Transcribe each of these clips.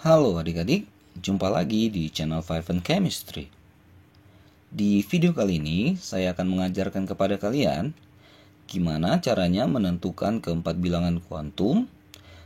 Halo adik-adik, jumpa lagi di channel Five and Chemistry. Di video kali ini, saya akan mengajarkan kepada kalian gimana caranya menentukan keempat bilangan kuantum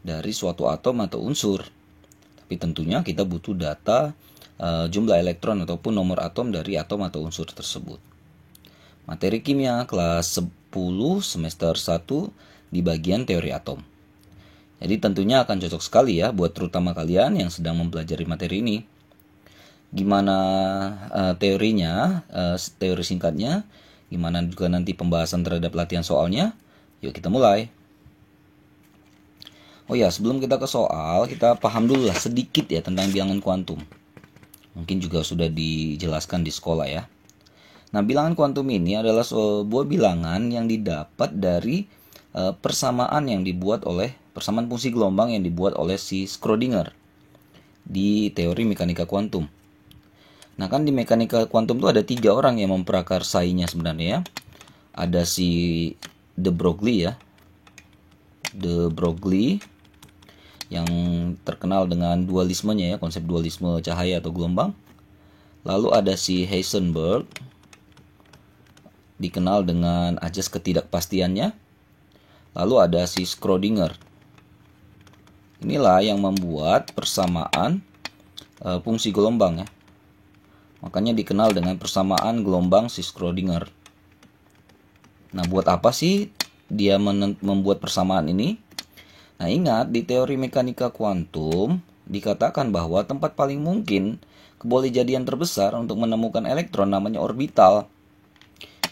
dari suatu atom atau unsur. Tapi tentunya kita butuh data jumlah elektron ataupun nomor atom dari atom atau unsur tersebut. Materi kimia kelas 10 semester 1 di bagian teori atom. Jadi tentunya akan cocok sekali ya buat terutama kalian yang sedang mempelajari materi ini. Gimana teorinya, teori singkatnya, gimana juga nanti pembahasan terhadap latihan soalnya. Yuk kita mulai. Oh ya, sebelum kita ke soal, kita paham dulu lah sedikit ya tentang bilangan kuantum. Mungkin juga sudah dijelaskan di sekolah ya. Nah, bilangan kuantum ini adalah sebuah bilangan yang didapat dari persamaan fungsi gelombang yang dibuat oleh si Schrödinger di teori mekanika kuantum. Nah, kan di mekanika kuantum itu ada 3 orang yang memprakarsainya sebenarnya. Ada si de Broglie ya. De Broglie yang terkenal dengan dualismenya ya, konsep dualisme cahaya atau gelombang. Lalu ada si Heisenberg, dikenal dengan ajas ketidakpastiannya. Lalu ada si Schrödinger. Inilah yang membuat persamaan fungsi gelombang ya. Makanya dikenal dengan persamaan gelombang si Schrödinger. Nah, buat apa sih dia membuat persamaan ini? Nah, ingat di teori mekanika kuantum dikatakan bahwa tempat paling mungkin kebolehjadian terbesar untuk menemukan elektron namanya orbital.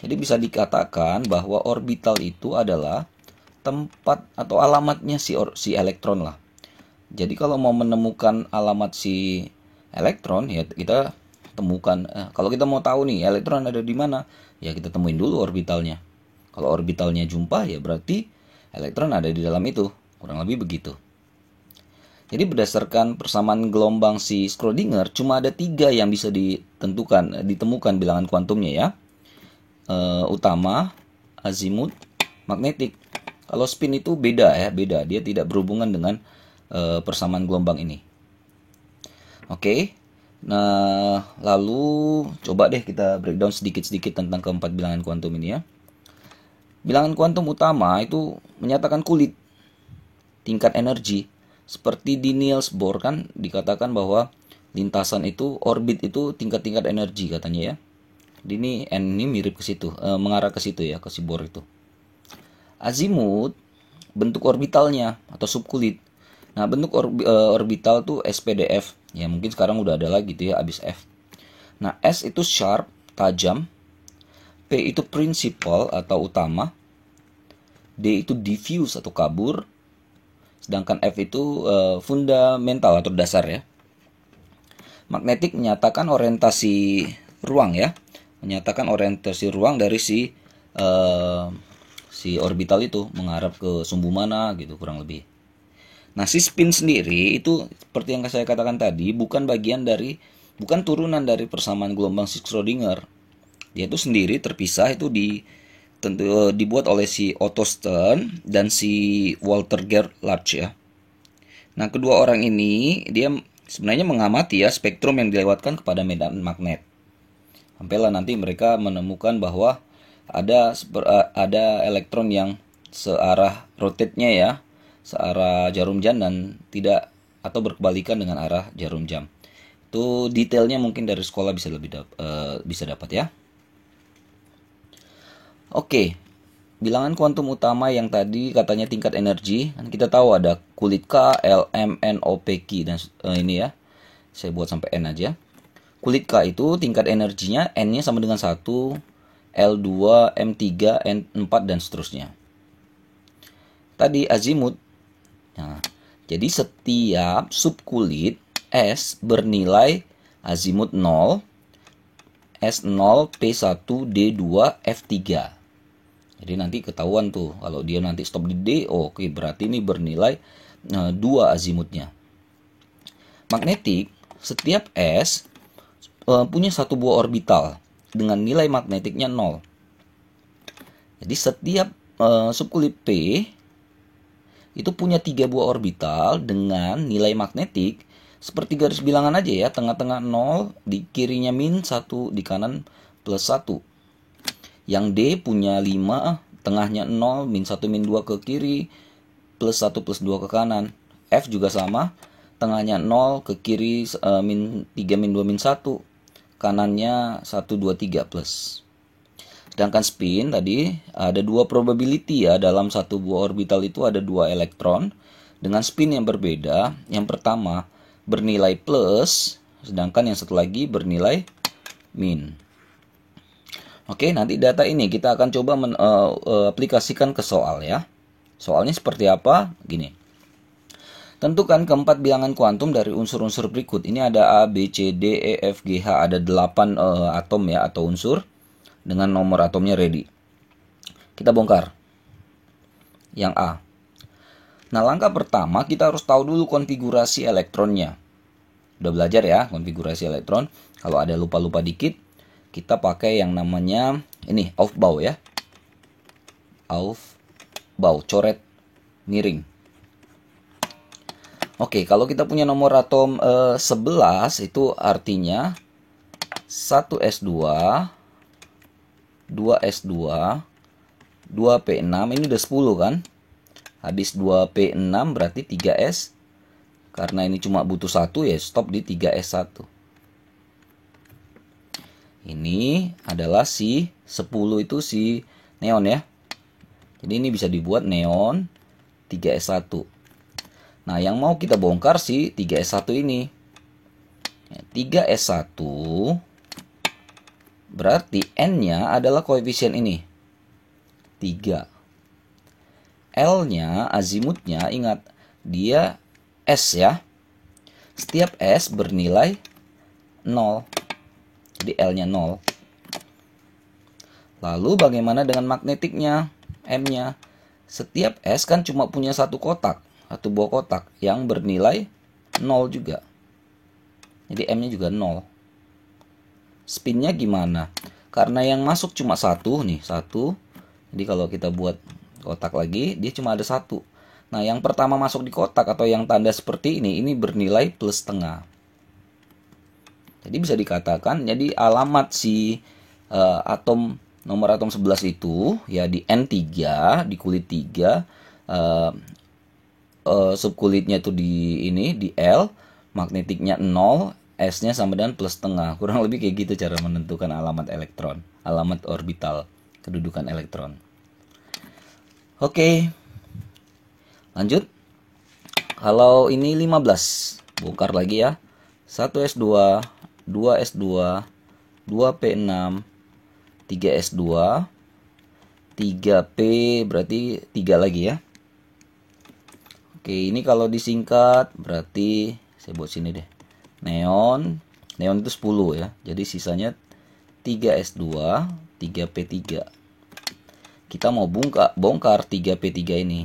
Jadi bisa dikatakan bahwa orbital itu adalah tempat atau alamatnya si elektron lah. Jadi kalau mau menemukan alamat si elektron ya kita temukan. Kalau kita mau tahu nih elektron ada di mana, ya kita temuin dulu orbitalnya. Kalau orbitalnya jumpa ya berarti elektron ada di dalam itu. Kurang lebih begitu. Jadi berdasarkan persamaan gelombang si Schrödinger cuma ada 3 yang bisa ditemukan bilangan kuantumnya ya. Utama, azimut, magnetik. Kalau spin itu beda. Dia tidak berhubungan dengan persamaan gelombang ini. Oke. Nah, lalu coba deh kita breakdown sedikit-sedikit tentang keempat bilangan kuantum ini ya. Bilangan kuantum utama itu menyatakan kulit, tingkat energi. Seperti di Niels Bohr kan dikatakan bahwa lintasan itu, orbit itu tingkat-tingkat energi katanya ya. Ini N ini mirip ke situ, mengarah ke situ ya, ke si Bohr itu. Azimut bentuk orbitalnya atau subkulit. Nah, bentuk orbital tuh SPDF. Ya, mungkin sekarang udah ada lagi tuh ya abis F. Nah, S itu sharp, tajam. P itu principal atau utama. D itu diffuse atau kabur. Sedangkan F itu fundamental atau dasar ya. Magnetik menyatakan orientasi ruang ya. Menyatakan orientasi ruang dari si orbital itu mengarah ke sumbu mana gitu kurang lebih. Nah, si spin sendiri itu seperti yang saya katakan tadi bukan turunan dari persamaan gelombang si Schrödinger. Dia itu sendiri terpisah itu dibuat oleh si Otto Stern dan si Walter Gerlach ya. Nah, kedua orang ini dia sebenarnya mengamati ya spektrum yang dilewatkan kepada medan magnet. Sampailah nanti mereka menemukan bahwa ada elektron yang searah rotate-nya ya, searah jarum jam dan tidak atau berkebalikan dengan arah jarum jam. Itu detailnya mungkin dari sekolah bisa dapat ya. Oke, bilangan kuantum utama yang tadi katanya tingkat energi, kan kita tahu ada kulit K, L, M, N, O, P, Q dan ini ya. Saya buat sampai N aja. Kulit K itu tingkat energinya N-nya sama dengan 1, L2, M3, N4 dan seterusnya. Tadi azimut. Nah, jadi setiap subkulit S bernilai azimut 0, S0, P1, D2, F3. Jadi nanti ketahuan tuh kalau dia nanti stop di D, oke, berarti ini bernilai 2 azimutnya. Magnetik, setiap S punya satu buah orbital dengan nilai magnetiknya 0. Jadi setiap subkulit P itu punya 3 buah orbital dengan nilai magnetik seperti garis bilangan aja ya, tengah-tengah 0, di kirinya min 1, di kanan plus 1. Yang D punya 5, tengahnya 0, min 1 min 2 ke kiri, plus 1 plus 2 ke kanan. F juga sama, tengahnya 0, ke kiri min 3 min 2 min 1, kanannya 1 2 3 plus. Sedangkan spin tadi ada dua probability ya, dalam satu buah orbital itu ada dua elektron dengan spin yang berbeda. Yang pertama bernilai plus, sedangkan yang satu lagi bernilai min. Oke, nanti data ini kita akan coba aplikasikan ke soal ya. Soalnya seperti apa? Gini. Tentukan keempat bilangan kuantum dari unsur-unsur berikut. Ini ada A, B, C, D, E, F, G, H. Ada 8 atom ya, atau unsur dengan nomor atomnya ready. Kita bongkar. Yang A. Nah, langkah pertama kita harus tahu dulu konfigurasi elektronnya. Udah belajar ya, konfigurasi elektron. Kalau ada lupa-lupa dikit, kita pakai yang namanya ini, Aufbau ya. Aufbau, coret miring. Oke, kalau kita punya nomor atom 11, itu artinya 1s2, 2s2, 2p6, ini udah 10 kan? Habis 2p6 berarti 3s. Karena ini cuma butuh 1 ya, stop di 3s1. Ini adalah si 10 itu si neon ya. Jadi ini bisa dibuat neon 3s1. Nah, yang mau kita bongkar si 3s1 ini. 3s1 berarti n-nya adalah koefisien ini. 3. L-nya, azimutnya, ingat, dia S ya. Setiap S bernilai 0. Jadi L-nya 0. Lalu bagaimana dengan magnetiknya? M-nya. Setiap S kan cuma punya satu kotak, satu buah kotak yang bernilai 0 juga. Jadi M-nya juga 0. Spinnya gimana? Karena yang masuk cuma satu nih, satu. Jadi kalau kita buat kotak lagi, dia cuma ada satu. Nah, yang pertama masuk di kotak atau yang tanda seperti ini bernilai plus setengah. Jadi bisa dikatakan, jadi alamat si atom nomor atom 11 itu ya di N3, di kulit 3, subkulitnya itu di L, magnetiknya 0, S-nya sama dengan plus setengah. Kurang lebih kayak gitu cara menentukan alamat elektron, alamat orbital, kedudukan elektron. Oke, lanjut. Kalau ini 15, bongkar lagi ya. 1s2, 2s2, 2p6, 3s2, 3p berarti 3 lagi ya. Oke, ini kalau disingkat berarti saya buat sini deh. Neon itu 10 ya. Jadi sisanya 3s2, 3p3. Kita mau bongkar 3p3 ini.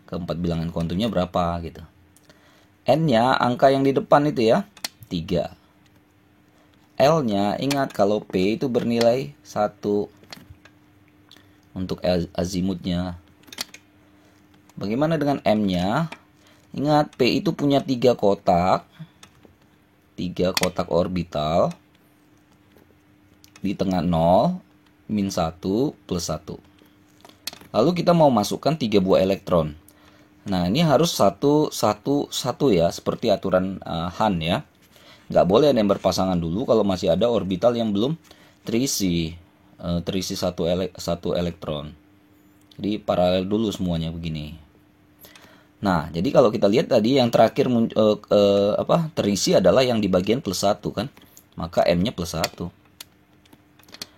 Keempat bilangan kuantumnya berapa gitu. N-nya angka yang di depan itu ya, 3. L-nya ingat kalau P itu bernilai 1 untuk azimutnya. Bagaimana dengan M-nya? Ingat P itu punya 3 kotak. 3 kotak orbital. Di tengah 0, min 1, plus 1. Lalu kita mau masukkan 3 buah elektron. Nah, ini harus 1, 1, 1 ya, seperti aturan Han ya. Nggak boleh ada yang berpasangan dulu kalau masih ada orbital yang belum terisi satu elektron. Jadi paralel dulu semuanya begini. Nah, jadi kalau kita lihat tadi yang terakhir terisi adalah yang di bagian plus 1 kan. Maka M-nya plus 1.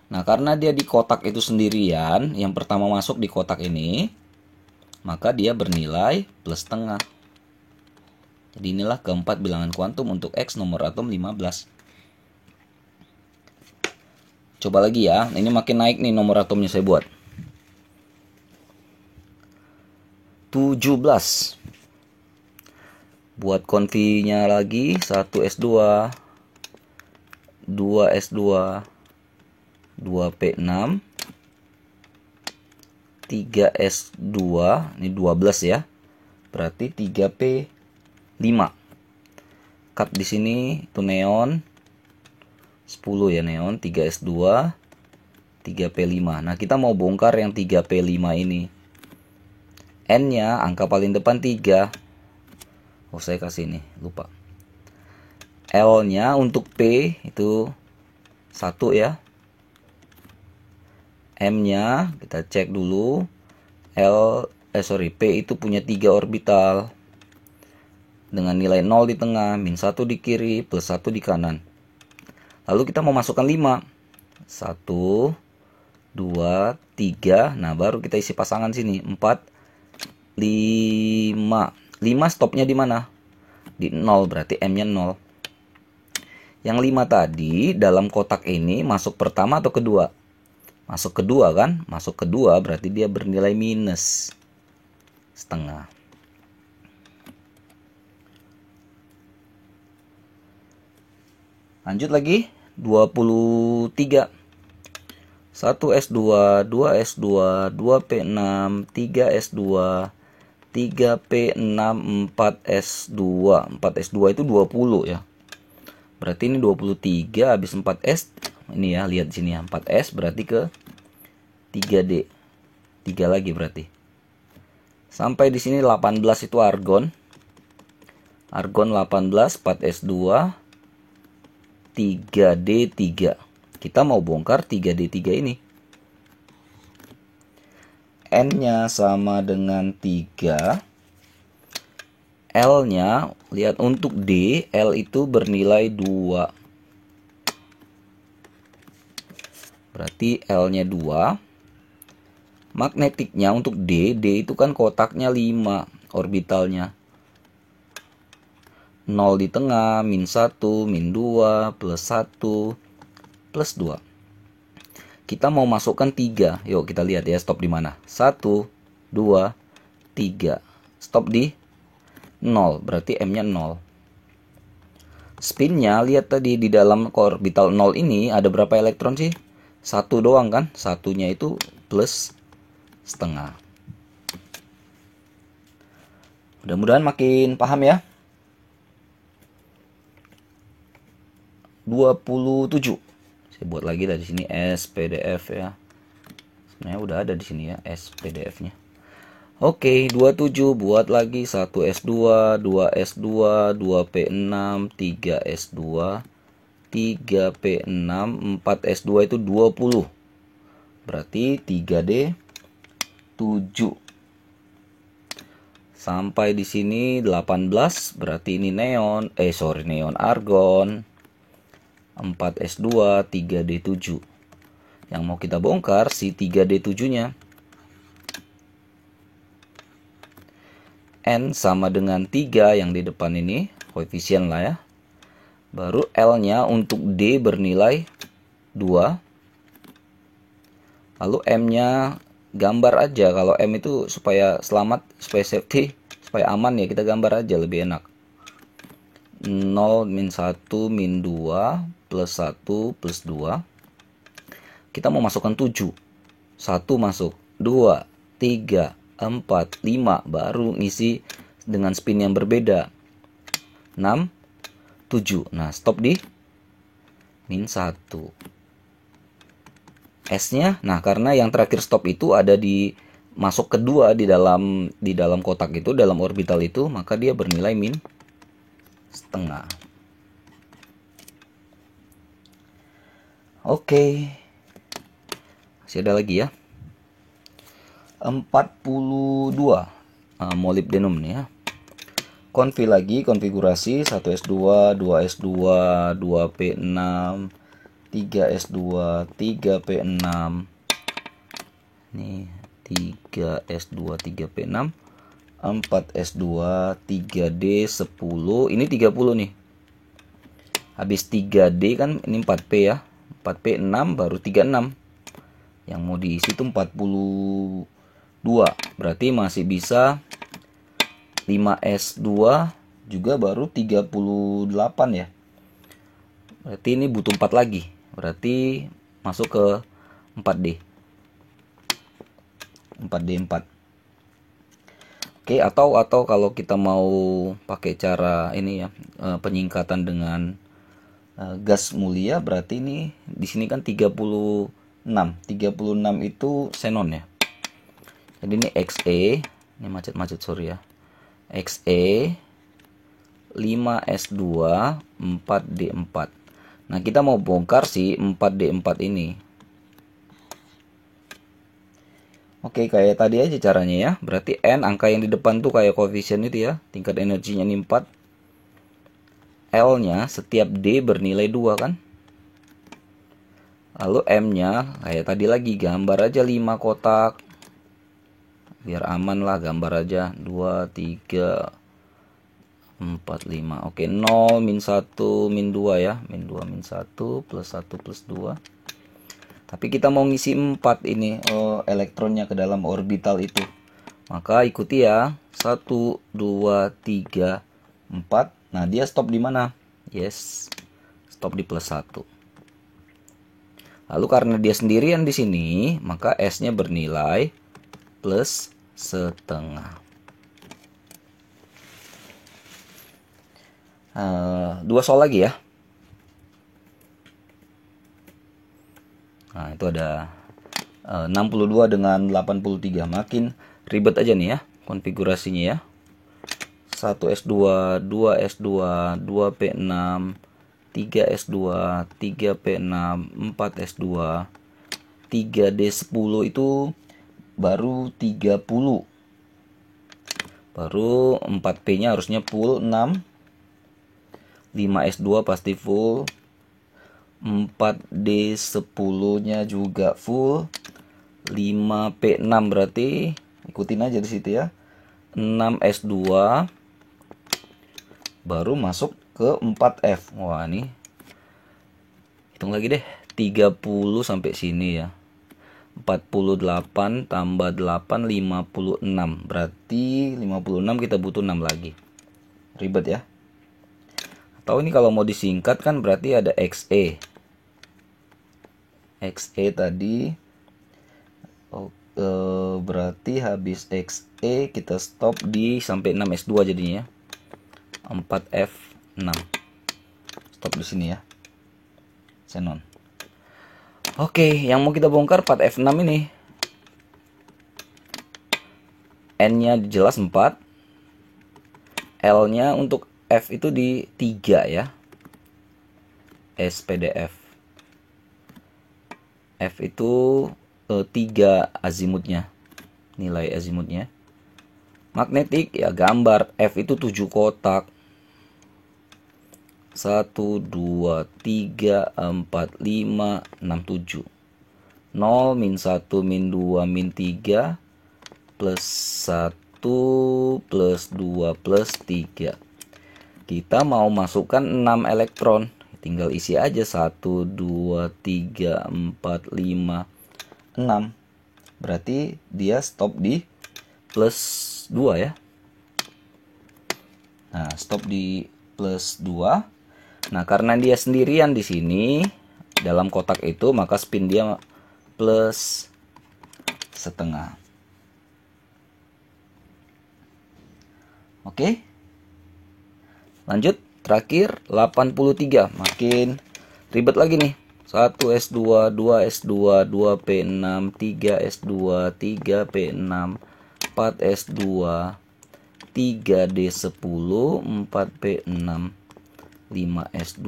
Nah, karena dia di kotak itu sendirian, yang pertama masuk di kotak ini, maka dia bernilai plus setengah. Jadi inilah keempat bilangan kuantum untuk X nomor atom 15. Coba lagi ya, ini makin naik nih nomor atomnya saya buat. 17. Buat konfinya lagi, 1s2, 2s2, 2p6, 3s2, ini 12 ya. Berarti 3p3. 5. Cut di sini itu neon 10 ya, neon 3s2 3p5. Nah, kita mau bongkar yang 3p5 ini. N-nya angka paling depan 3. Oh, saya kasih ini, lupa. L-nya untuk P itu 1 ya. M-nya kita cek dulu. P itu punya 3 orbital. Dengan nilai 0 di tengah, min 1 di kiri, plus 1 di kanan. Lalu kita mau masukkan 5. 1, 2, 3. Nah, baru kita isi pasangan sini. 4, 5. 5 stopnya di mana? Di 0, berarti M-nya 0. Yang 5 tadi dalam kotak ini masuk pertama atau kedua? Masuk kedua kan? Masuk kedua berarti dia bernilai minus setengah. Lanjut lagi, 23. 1s2, 2s2, 2p6, 3s2, 3p6, 4s2. 4s2 itu 20 ya. Berarti ini 23 habis 4s. Ini ya, lihat sini ya, 4s berarti ke 3D. 3 lagi berarti. Sampai di sini 18 itu argon. Argon 18, 4s2, 3D3. Kita mau bongkar 3D3 ini. N-nya sama dengan 3. L-nya, lihat untuk D, L itu bernilai 2. Berarti L-nya 2. Magnetiknya untuk D itu kan kotaknya 5 orbitalnya. 0 di tengah, min 1, min 2, plus 1, plus 2. Kita mau masukkan 3. Yuk kita lihat ya, stop di mana. 1, 2, 3. Stop di 0, berarti M-nya 0. Spinnya, lihat tadi di dalam orbital 0 ini ada berapa elektron sih? 1 doang kan? Satunya itu plus setengah. Mudah-mudahan makin paham ya. 27. Saya buat lagi dari sini SPDF ya. Sebenarnya udah ada di sini ya SPDF-nya. Oke, 27 buat lagi 1S2, 2S2, 2P6, 3S2, 3P6, 4S2 itu 20. Berarti 3D 7. Sampai di sini 18, berarti ini neon, neon argon. 4S2, 3D7. Yang mau kita bongkar si 3D7-nya. N sama dengan 3 yang di depan ini, koefisien lah ya. Baru L-nya untuk D bernilai 2. Lalu M-nya gambar aja. Kalau M itu supaya selamat, supaya safety, supaya aman ya, kita gambar aja lebih enak. 0, min 1, min 2, plus 1, plus 2. Kita mau masukkan 7. 1 masuk, 2, 3, 4, 5. Baru ngisi dengan spin yang berbeda. 6, 7. Nah, stop di min 1. S-nya, nah karena yang terakhir stop itu ada di masuk kedua di dalam kotak itu, dalam orbital itu, maka dia bernilai min setengah. Oke. Masih ada lagi ya. 42 molybdenum nih ya. Konfigurasi 1S2, 2S2, 2P6, 3S2, 3P6. Nih, 3S2, 3P6, 4S2, 3D10. Ini 30 nih. Habis 3D kan ini 4P ya. 4P6 baru 36. Yang mau diisi itu 42. Berarti masih bisa 5S2 juga baru 38 ya. Berarti ini butuh 4 lagi. Berarti masuk ke 4D. 4D4. Oke, atau kalau kita mau pakai cara ini ya, penyingkatan dengan gas mulia, berarti ini di sini kan 36. 36 itu xenon ya. Jadi ini Xe, ini macet-macet sorry ya. Xe 5s2 4d4. Nah, kita mau bongkar si 4d4 ini. Oke, kayak tadi aja caranya ya. Berarti N, angka yang di depan tuh kayak koefisien itu ya. Tingkat energinya ini 4. L-nya setiap D bernilai 2 kan. Lalu M-nya kayak tadi lagi, gambar aja 5 kotak. Biar aman lah, gambar aja 2, 3, 4, 5. Oke, 0, min 1, min 2 ya. Min 2, min 1, plus 1, plus 2. Tapi kita mau ngisi 4 ini elektronnya ke dalam orbital itu. Maka ikuti ya. 1, 2, 3, 4. Nah, dia stop di mana? Yes. Stop di plus 1. Lalu karena dia sendirian di sini, maka S-nya bernilai plus setengah. 2 soal lagi ya. Nah, itu ada 62 dengan 83. Makin ribet aja nih ya konfigurasinya ya. 1S2, 2S2, 2P6, 3S2, 3P6, 4S2, 3D10 itu baru 30. Baru 4P-nya harusnya full 6. 5S2 pasti full. 4D10-nya juga full. 5P6 berarti ikutin aja di situ ya. 6S2 baru masuk ke 4F. Wah, ini hitung lagi deh. 30 sampai sini ya. 48 tambah 8 56. Berarti 56 kita butuh 6 lagi. Ribet ya. Atau ini kalau mau disingkat kan berarti ada Xe. Xe tadi berarti habis Xe kita stop di sampai 6S2 jadinya. 4F6. Stop di sini ya. Xenon. Oke, yang mau kita bongkar 4F6 ini. N-nya jelas 4. L-nya untuk F itu di 3 ya. SPDF. F itu 3 azimutnya. Nilai azimutnya. Magnetik ya gambar F itu 7 kotak. 1, 2, 3, 4, 5, 6, 7. 0, min 1, min 2, min 3, plus 1, plus 2, plus 3. Kita mau masukkan 6 elektron. Tinggal isi aja 1, 2, 3, 4, 5, 6. Berarti dia stop di plus 2 ya. Nah, stop di plus 2. Nah, karena dia sendirian di sini dalam kotak itu, maka spin dia plus setengah. Oke. Lanjut, terakhir 83. Makin ribet lagi nih. 1S2, 2S2, 2P6, 3S2, 3P6, 4S2, 3D10, 4P6, 5S2,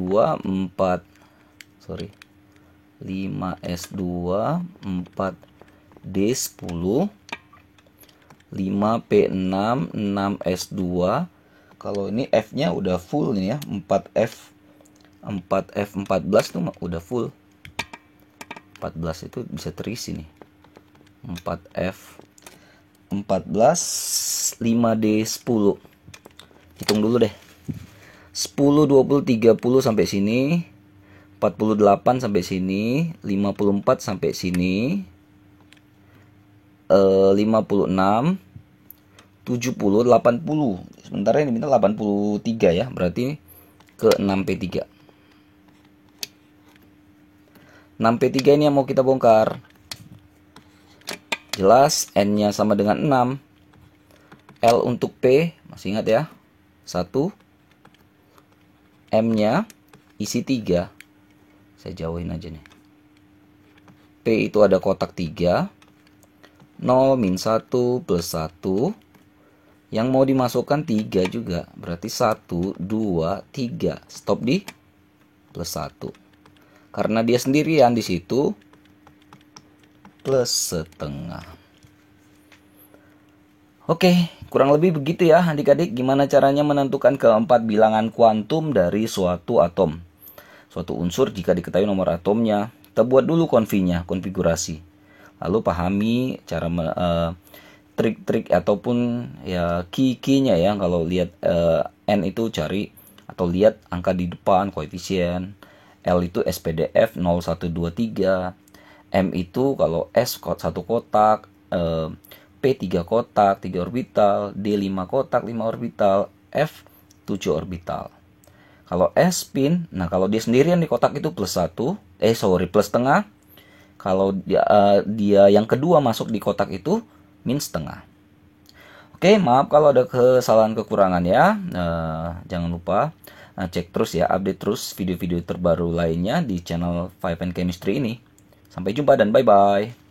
5S2, 4D10, 5P6, 6S2. Kalau ini F-nya udah full nih ya, 4F. 4F14 tuh udah full. 14 itu bisa terisi nih. 4F14, 5D10. Hitung dulu deh. 10, 20, 30 sampai sini. 48 sampai sini. 54 sampai sini. 56, 70, 80. Sementara ini minta 83 ya. Berarti ke 6P3. 6P3 ini yang mau kita bongkar. Jelas N-nya sama dengan 6. L untuk P, masih ingat ya? 1. M-nya isi 3. Saya jauhin aja nih. P itu ada kotak 3. 0 min 1 plus 1. Yang mau dimasukkan 3 juga. Berarti 1, 2, 3. Stop di plus 1. Karena dia sendirian di situ, plus setengah. Oke, kurang lebih begitu ya adik-adik gimana caranya menentukan keempat bilangan kuantum dari suatu atom. Suatu unsur jika diketahui nomor atomnya, kita buat dulu konfigurasi. Lalu pahami cara trik-trik ataupun ya key-nya ya. Kalau lihat N itu cari atau lihat angka di depan, koefisien. L itu SPDF 0, 1, 2, 3. M itu kalau S satu kotak, P 3 kotak, 3 orbital, D 5 kotak, 5 orbital, F 7 orbital. Kalau S spin, nah kalau dia sendirian di kotak itu plus 1, plus setengah. Kalau dia yang kedua masuk di kotak itu min setengah. Oke, maaf kalau ada kesalahan kekurangan ya. Jangan lupa cek terus ya, update terus video-video terbaru lainnya di channel 5N Chemistry ini. Sampai jumpa dan bye-bye.